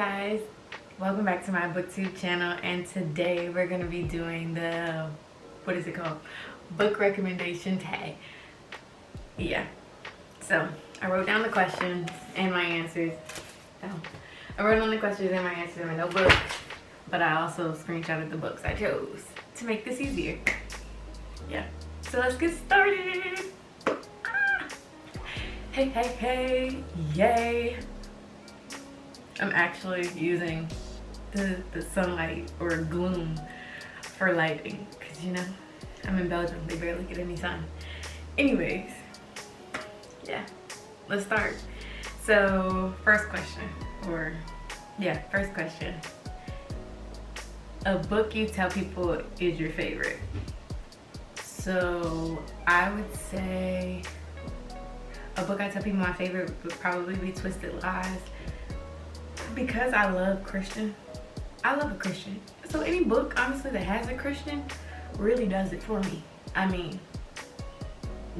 guys, welcome back to my booktube channel, and today we're going to be doing the, what is it called, book recommendation tag. Yeah, so I wrote down the questions and my answers. I wrote down the questions and my answers in my notebook, but I also screenshotted the books I chose to make this easier. Yeah, so let's get started. Hey, yay. I'm actually using the sunlight or gloom for lighting because, you know, I'm in Belgium, they barely get any sun. Anyways, yeah, let's start. So first question. A book you tell people is your favorite. So I would say a book I tell people my favorite would probably be Twisted Lies. Because I love a Christian. So any book, honestly, that has a Christian really does it for me. I mean,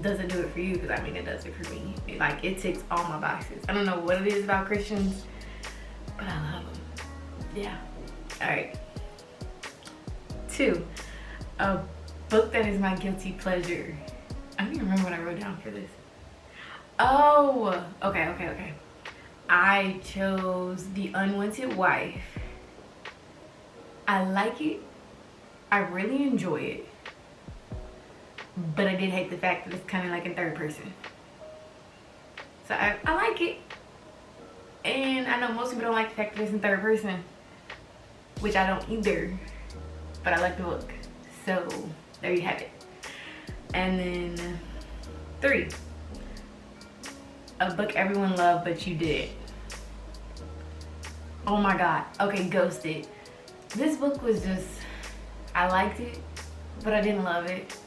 does it do it for you? Because I mean, it does it for me. It ticks all my boxes. I don't know what it is about Christians, but I love them. Yeah. All right. 2, a book that is my guilty pleasure. I don't even remember what I wrote down for this. Oh, okay. I chose The Unwanted Wife. I like it. I really enjoy it. But I did hate the fact that it's kind of like in third person. So I like it. And I know most people don't like the fact that it's in third person, which I don't either. But I like the book. So there you have it. And then 3. A book everyone loved but you did. Oh my god. Okay, Ghosted. This book was just, I liked it, but I didn't love it.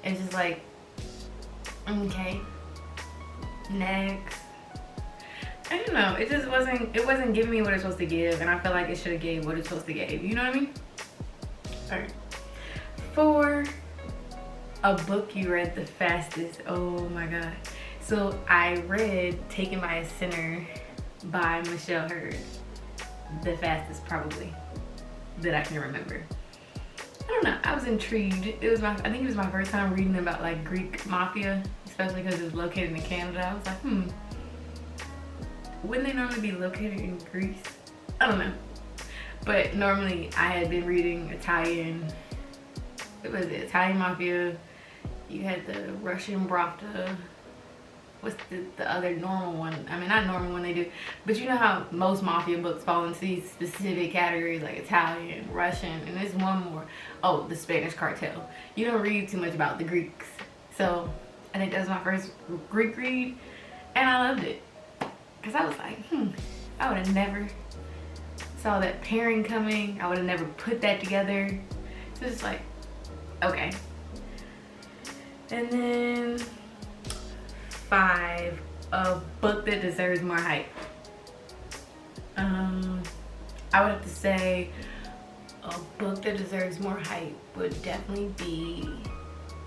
It's just like, okay, next. I don't know. It just wasn't giving me what it's supposed to give, and I feel like it should have gave what it's supposed to give. You know what I mean? Alright. 4, a book you read the fastest. Oh my god. So I read Taken by a Sinner by Michelle Hurd the fastest probably that I can remember. I don't know, I was intrigued. I think it was my first time reading about like Greek mafia, especially because it was located in Canada. I was like, wouldn't they normally be located in Greece? I don't know. But normally I had been reading Italian, Italian mafia. You had the Russian Brafta. What's the other normal one? I mean, not normal one they do, but you know how most mafia books fall into these specific categories like Italian, Russian, and there's one more. Oh, the Spanish cartel. You don't read too much about the Greeks. So I think that was my first Greek read, and I loved it. Because I was like, I would have never saw that pairing coming. I would have never put that together. So it's like, okay. And then 5, a book that deserves more hype. I would have to say a book that deserves more hype would definitely be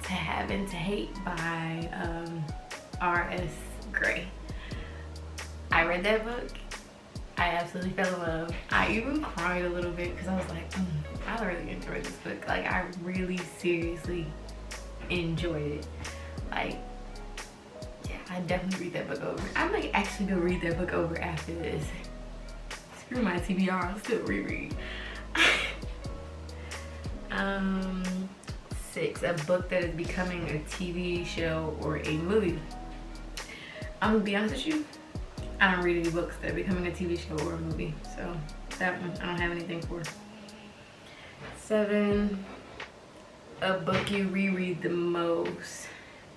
To Have and to Hate by R.S. Gray. I read that book. I absolutely fell in love. I even cried a little bit because I was like, I really enjoyed this book. Like, I really seriously enjoyed it. Like, I'd definitely read that book over. I might actually go read that book over after this. Screw my TBR, I'll still reread. 6, a book that is becoming a TV show or a movie. I'm gonna be honest with you, I don't read any books that are becoming a TV show or a movie. So that one, I don't have anything for. 7, a book you reread the most.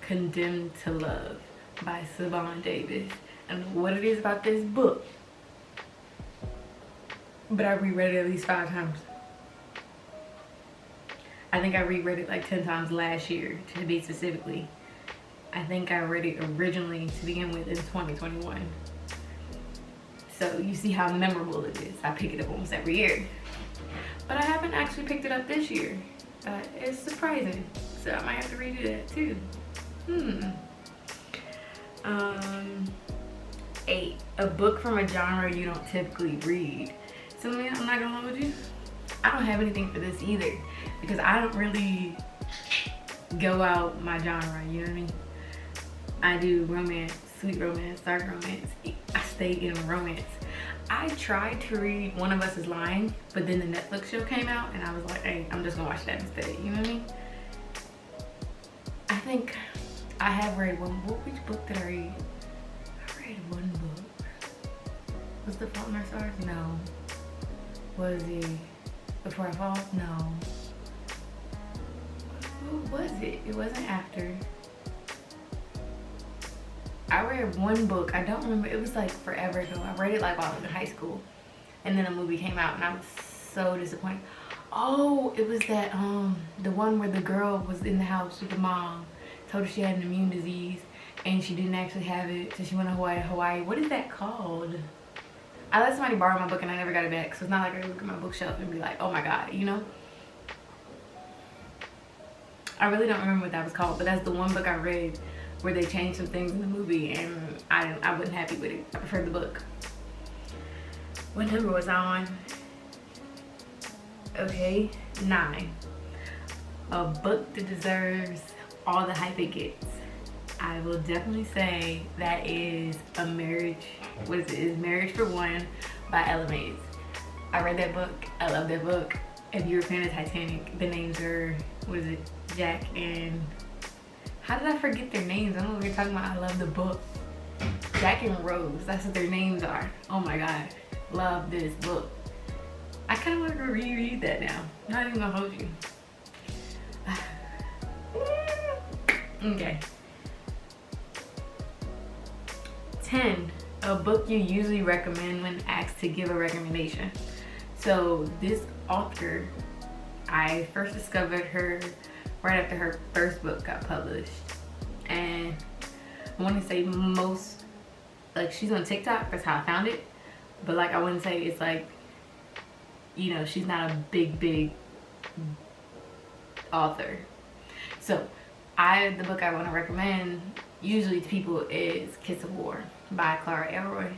Condemned to Love by Savon Davis. I don't know what it is about this book, but I reread it at least 5 times. I think I reread it like 10 times last year, to be specifically. I think I read it originally to begin with in 2021. So you see how memorable it is. I pick it up almost every year. But I haven't actually picked it up this year. It's surprising. So I might have to redo that too. 8, a book from a genre you don't typically read. So man, I'm not gonna hold you, I don't have anything for this either, because I don't really go out my genre, you know what I mean? I do romance, sweet romance, dark romance. I stay in romance. I tried to read One of Us is Lying, but then the Netflix show came out and I was like, hey, I'm just gonna watch that instead, you know what I mean? I think I have read one book. Which book did I read? I read one book. Was The Fault in Our Stars? No. Was it Before I Fall? No. What was it? It wasn't After. I read one book. I don't remember. It was like forever ago. I read it like while I was in high school. And then a movie came out and I was so disappointed. Oh, it was that, the one where the girl was in the house with the mom. Told her she had an immune disease and she didn't actually have it. So she went to Hawaii. What is that called? I let somebody borrow my book and I never got it back. So it's not like I look at my bookshelf and be like, oh my God, you know? I really don't remember what that was called, but that's the one book I read where they changed some things in the movie and I wasn't happy with it. I preferred the book. What number was I on? Okay, 9. A book that deserves all the hype it gets. I will definitely say that is A Marriage, what is it? Is Marriage for One by Ella Mays. I read that book. I love that book. If you're a fan of Titanic, the names are, what is it? Jack and, how did I forget their names? I don't know what you're talking about. I love the book. Jack and Rose, that's what their names are. Oh my God, love this book. I kind of want to go reread that now. Not even gonna hold you. Okay. 10, a book you usually recommend when asked to give a recommendation. So this author, I first discovered her right after her first book got published. And I want to say most, like, she's on TikTok, that's how I found it. But like, I wouldn't say it's like, you know, she's not a big author. So the book I want to recommend usually to people is Kiss of War by Clara Elroy.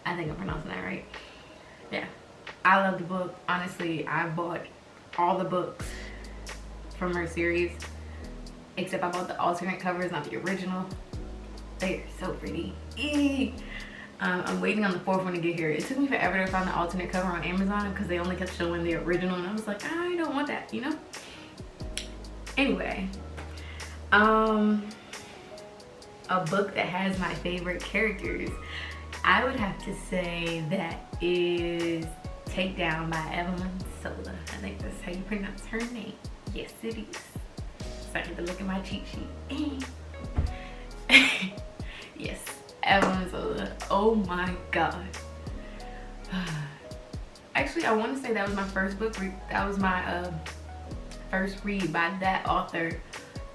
I think I'm pronouncing that right. Yeah, I love the book. Honestly, I bought all the books from her series, except I bought the alternate covers, not the original. They're so pretty. I'm waiting on the 4th one to get here. It took me forever to find the alternate cover on Amazon because they only kept showing the original and I was like, I don't want that, you know? Anyway, a book that has my favorite characters, I would have to say that is Takedown by Evelyn Sola. I think that's how you pronounce her name. Yes, it is. So I had to look at my cheat sheet. Yes, Evelyn Sola. Oh my God. Actually, I want to say that was my first book read. That was my first read by that author.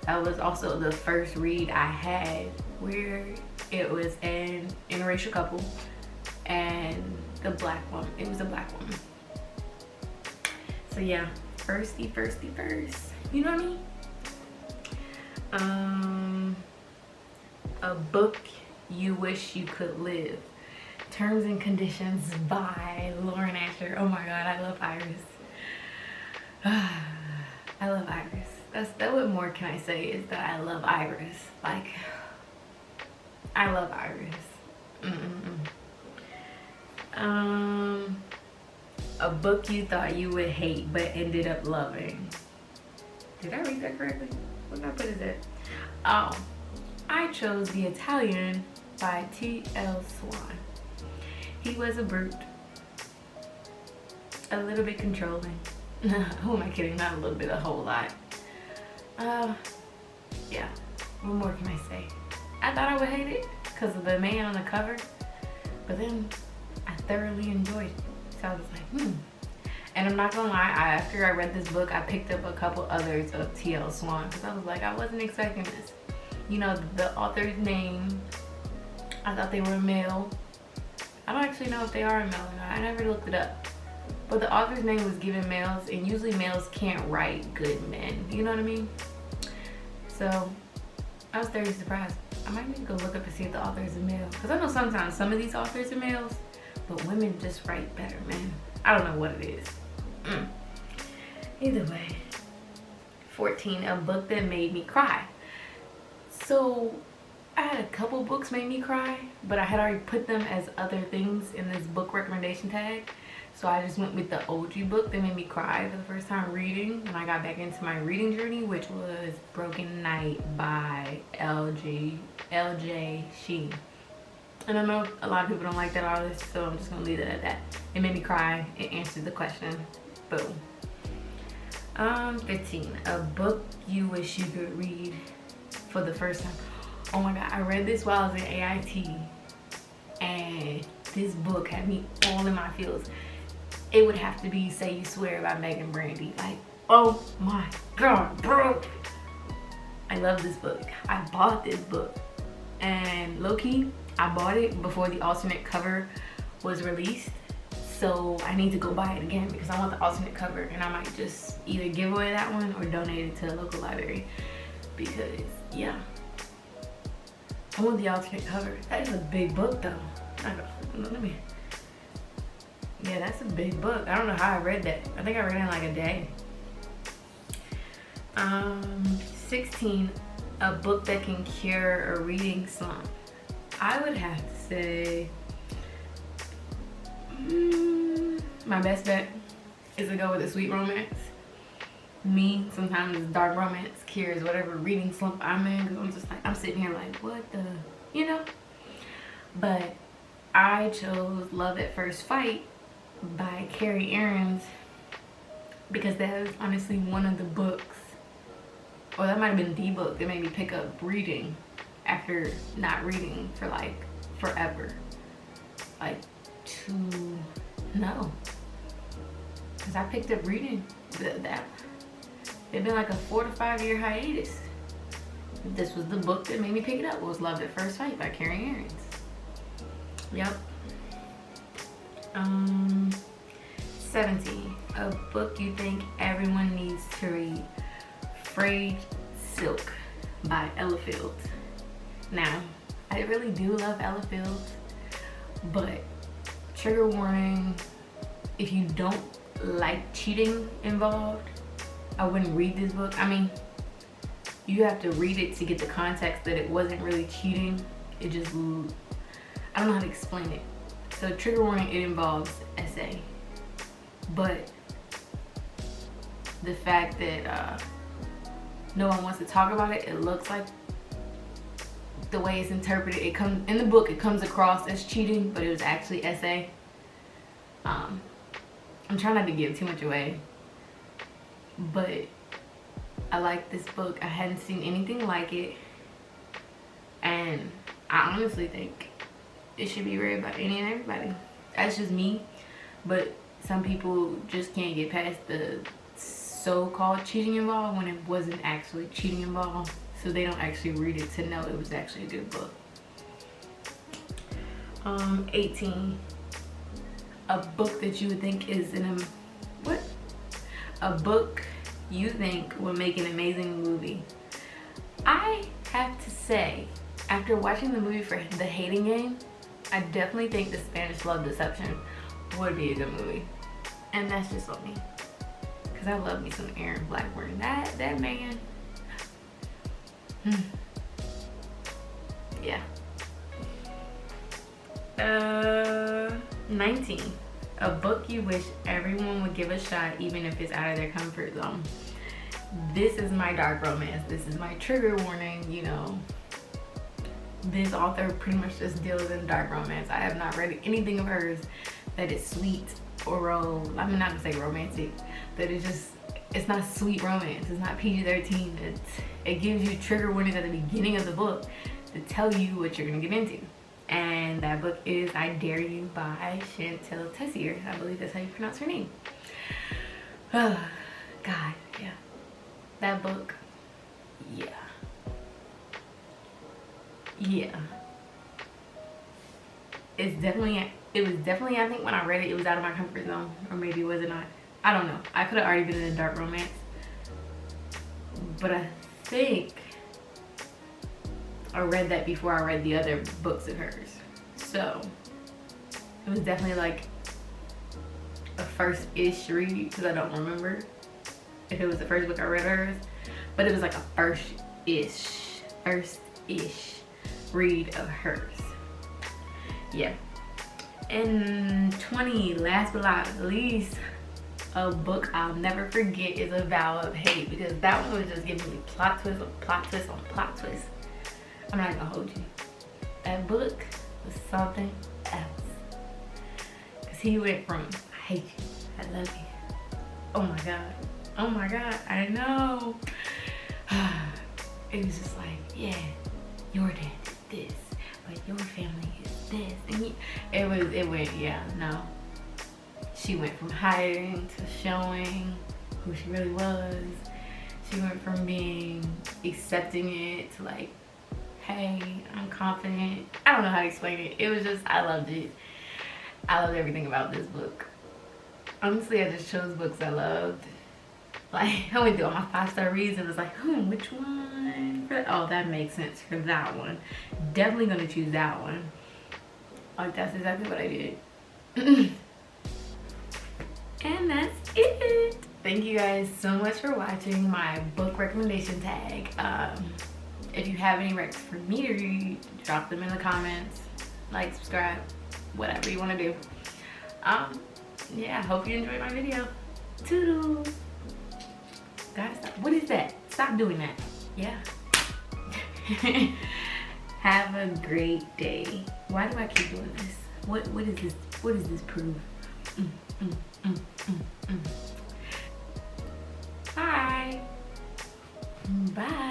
That was also the first read I had where it was an interracial couple and the black woman. It was a black woman. So yeah, firsty. You know what I mean? A book you wish you could live. Terms and Conditions by Lauren Asher. Oh my God, I love Iris. I love Iris. What more can I say is that I love Iris. Like, I love Iris. A book you thought you would hate but ended up loving. Did I read that correctly? What did I put as it? Oh, I chose The Italian by T.L. Swan. He was a brute. A little bit controlling. Who am I kidding? Not a little bit, a whole lot. Yeah, what more can I say? I thought I would hate it because of the man on the cover, but then I thoroughly enjoyed it. So I was like, And I'm not gonna lie, after I read this book, I picked up a couple others of T.L. Swan because I was like, I wasn't expecting this. You know, the author's name, I thought they were male. I don't actually know if they are a male or not. I never looked it up. But the author's name was given males, and usually males can't write good men. You know what I mean? So I was very surprised. I might need to go look up and see if the author is a male. Because I know sometimes some of these authors are males, but women just write better, man. I don't know what it is. Either way. 14, a book that made me cry. So I had a couple books made me cry, but I had already put them as other things in this book recommendation tag. So I just went with the OG book that made me cry for the first time reading when I got back into my reading journey, which was Broken Night by LJ Sheen. And I know a lot of people don't like that artist, so I'm just gonna leave it at that. It made me cry. It answered the question. Boom. 15, a book you wish you could read for the first time. Oh my god, I read this while I was in AIT, and this book had me all in my feels. It would have to be Say You Swear by Megan Brandy. Like, oh my god, bro. I love this book. I bought this book, and low-key, I bought it before the alternate cover was released. So I need to go buy it again because I want the alternate cover, and I might just either give away that one or donate it to a local library because, yeah, I want the alternate cover. That is a big book though. Yeah, that's a big book. I don't know how I read that. I think I read it in like a day. 16, a book that can cure a reading slump. I would have to say my best bet is to go with a sweet romance. Me, sometimes dark romance cures whatever reading slump I'm in, because I'm just like, I'm sitting here like, what the, you know? But I chose Love at First Fight by Carrie Aarons because that was honestly one of the books, or that might have been the book that made me pick up reading after not reading for like forever. Like because I picked up reading that it'd been like a 4 to 5 year hiatus. This was the book that made me pick it up. It was Love at First Sight by Carrie Aarons. Yep. 17, a book you think everyone needs to read. Frayed Silk by Ella Fields. Now, I really do love Ella Fields, but trigger warning, if you don't like cheating involved, I wouldn't read this book. I mean, you have to read it to get the context that it wasn't really cheating. It just, I don't know how to explain it. So trigger warning, it involves essay. But the fact that no one wants to talk about it, it looks like the way it's interpreted, it comes in the book, it comes across as cheating, but it was actually essay. I'm trying not to give too much away, but I like this book. I hadn't seen anything like it, and I honestly think it should be read by any and everybody. That's just me, but some people just can't get past the so-called cheating involved when it wasn't actually cheating involved, so they don't actually read it to know it was actually a good book. 18, a book that you would think is a book you think would make an amazing movie. I have to say, after watching the movie for The Hating Game, I definitely think The Spanish Love Deception would be a good movie. And that's just on me, because I love me some Aaron Blackburn. That man. Yeah. 19, a book you wish everyone would give a shot, even if it's out of their comfort zone. This is my dark romance. This is my trigger warning. You know, this author pretty much just deals in dark romance. I have not read anything of hers that is sweet or I'm not gonna say romantic, that is just, it's not sweet romance. It's not PG-13. It gives you trigger warnings at the beginning of the book to tell you what you're gonna get into. And that book is I Dare You by Chantel Tessier. I believe that's how you pronounce her name. Oh, God, yeah. That book, yeah. Yeah. It was definitely, I think when I read it, it was out of my comfort zone. Or maybe was it not? I don't know. I could have already been in a dark romance. But I think I read that before I read the other books of hers. So it was definitely like a first-ish read, because I don't remember if it was the first book I read of hers, but it was like a first-ish read of hers. Yeah. And 20, last but not least, a book I'll never forget is A Vow of Hate, because that one was just giving me plot twist on plot twist on plot twist. I'm not gonna hold you. That book was something else. Because he went from, I hate you, I love you. Oh my God. Oh my God, I know. It was just like, yeah, your dad is this, but your family is this. And it went, yeah, no. She went from hiding to showing who she really was. She went from being accepting it to like, hey, I'm confident. I don't know how to explain it. It was just, I loved it. I loved everything about this book. Honestly, I just chose books I loved. Like, I went through all my 5-star reads and was like, which one? Oh, that makes sense for that one. Definitely gonna choose that one. Like, that's exactly what I did. And that's it. Thank you guys so much for watching my book recommendation tag. If you have any recs for me to read, drop them in the comments. Like, subscribe, whatever you want to do. Yeah, hope you enjoyed my video. Toodles. Gotta stop. What is that? Stop doing that. Yeah. Have a great day. Why do I keep doing this? What is this? What does this prove? Bye. Bye.